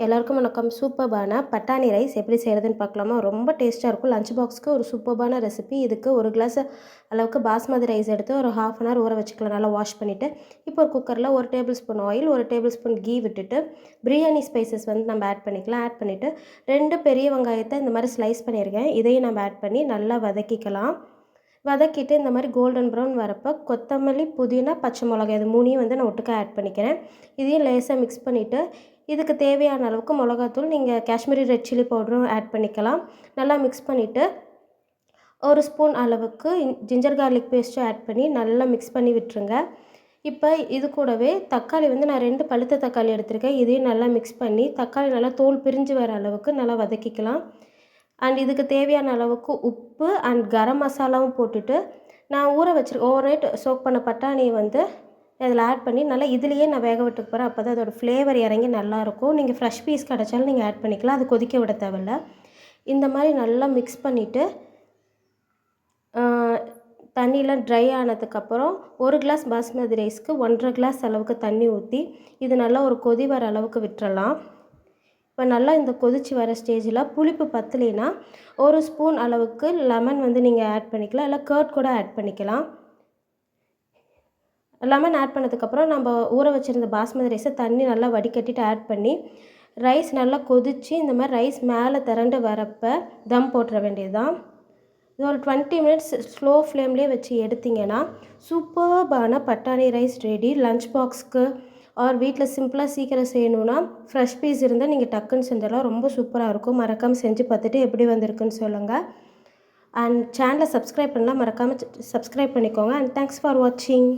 எல்லாருக்கும் வணக்கம். சூப்பர்பான பட்டாணி ரைஸ் எப்படி செய்கிறதுன்னு பார்க்கலாமா? ரொம்ப டேஸ்ட்டாக இருக்கும். லஞ்ச் பாக்ஸ்க்கு ஒரு சூப்பர்பான ரெசிபி. இதுக்கு ஒரு கிளாஸ் அளவுக்கு பாஸ்மதி ரைஸ் எடுத்து ஒரு ½ அன் ஹவர் ஊற வச்சுக்கலாம். நல்லா வாஷ் பண்ணிவிட்டு, இப்போ ஒரு குக்கரில் 1 tablespoon oil, 1 tablespoon ghee விட்டுட்டு, பிரியாணி ஸ்பைசஸ் வந்து நம்ம ஆட் பண்ணிக்கலாம். ஆட் பண்ணிவிட்டு 2 பெரிய வெங்காயத்தை இந்த மாதிரி ஸ்லைஸ் பண்ணியிருக்கேன். இதையும் நம்ம ஆட் பண்ணி நல்லா வதக்கிக்கலாம். வதக்கிட்டு இந்த மாதிரி கோல்டன் ப்ரௌன் வரப்போ கொத்தமல்லி, புதினா, பச்சை மிளகாய் இது 3ஐயும் வந்து நான் ஒட்டுக்க ஆட் பண்ணிக்கிறேன். இதையும் லேசாக மிக்ஸ் பண்ணிவிட்டு, இதுக்கு தேவையான அளவுக்கு மிளகாத்தூள் நீங்கள் காஷ்மீரி ரெட் சில்லி பவுடரும் ஆட் பண்ணிக்கலாம். நல்லா மிக்ஸ் பண்ணிவிட்டு 1 ஸ்பூன் அளவுக்கு ஜிஞ்சர் கார்லிக் பேஸ்ட்டும் ஆட் பண்ணி நல்லா மிக்ஸ் பண்ணி விட்டுருங்க. இப்போ இது கூடவே தக்காளி வந்து நான் 2 பழுத்த தக்காளி எடுத்திருக்கேன். இதையும் நல்லா மிக்ஸ் பண்ணி தக்காளி நல்லா தோல் பிரிஞ்சு வர அளவுக்கு நல்லா வதக்கிக்கலாம். அண்ட் இதுக்கு தேவையான அளவுக்கு உப்பு அண்ட் கரம் மசாலாவும் போட்டுட்டு, நான் ஊற வச்சுருக்கேன் ஓவர் நைட் சோக் பண்ண பட்டாணியை வந்து அதில் ஆட் பண்ணி நல்லா இதுலேயே நான் வேக விட்டுக்க போகிறேன். அப்போ தான் அதோடய ஃப்ளேவர் இறங்கி நல்லாயிருக்கும். நீங்கள் ஃப்ரெஷ் பீஸ் கிடச்சாலும் நீங்கள் ஆட் பண்ணிக்கலாம். அது கொதிக்க விட தேவையில்ல. இந்த மாதிரி நல்லா மிக்ஸ் பண்ணிவிட்டு தண்ணியெலாம் ட்ரை ஆனதுக்கப்புறம் 1 கிளாஸ் பாஸ்மதி ரைஸ்க்கு 1½ கிளாஸ் அளவுக்கு தண்ணி ஊற்றி இது நல்லா ஒரு கொதி வர அளவுக்கு விட்டுறலாம். இப்போ நல்லா இந்த கொதித்து வர ஸ்டேஜில் புளிப்பு பத்தலைன்னா 1 ஸ்பூன் அளவுக்கு லெமன் வந்து நீங்கள் ஆட் பண்ணிக்கலாம். இல்லை கர்ட் கூட ஆட் பண்ணிக்கலாம். லெமன் ஆட் பண்ணதுக்கப்புறம் நம்ம ஊற வச்சுருந்த பாஸ்மதி ரைஸை தண்ணி நல்லா வடிகட்டிட்டு ஆட் பண்ணி ரைஸ் நல்லா கொதித்து இந்த மாதிரி ரைஸ் மேலே திரண்டு வரப்போ தம் போட்டுற வேண்டியது தான். இது ஒரு 20 மினிட்ஸ் ஸ்லோ ஃப்ளேம்லேயே வச்சு எடுத்திங்கன்னா சூப்பர்பான பட்டாணி ரைஸ் ரெடி. லஞ்ச் பாக்ஸ்க்கு ஆர் வீட்டில் சிம்பிளாக சீக்கிரம் செய்யணுன்னா ஃப்ரெஷ் பீஸ் இருந்தால் நீங்கள் டக்குன்னு செஞ்சிடலாம். ரொம்ப சூப்பராக இருக்கும். மறக்காமல் செஞ்சு பார்த்துட்டு எப்படி வந்திருக்குன்னு சொல்லுங்கள். அண்ட் சேனலை சப்ஸ்கிரைப் பண்ணலாம், மறக்காமல் சப்ஸ்கிரைப் பண்ணிக்கோங்க. அண்ட் தேங்க்ஸ் ஃபார் வாட்சிங்.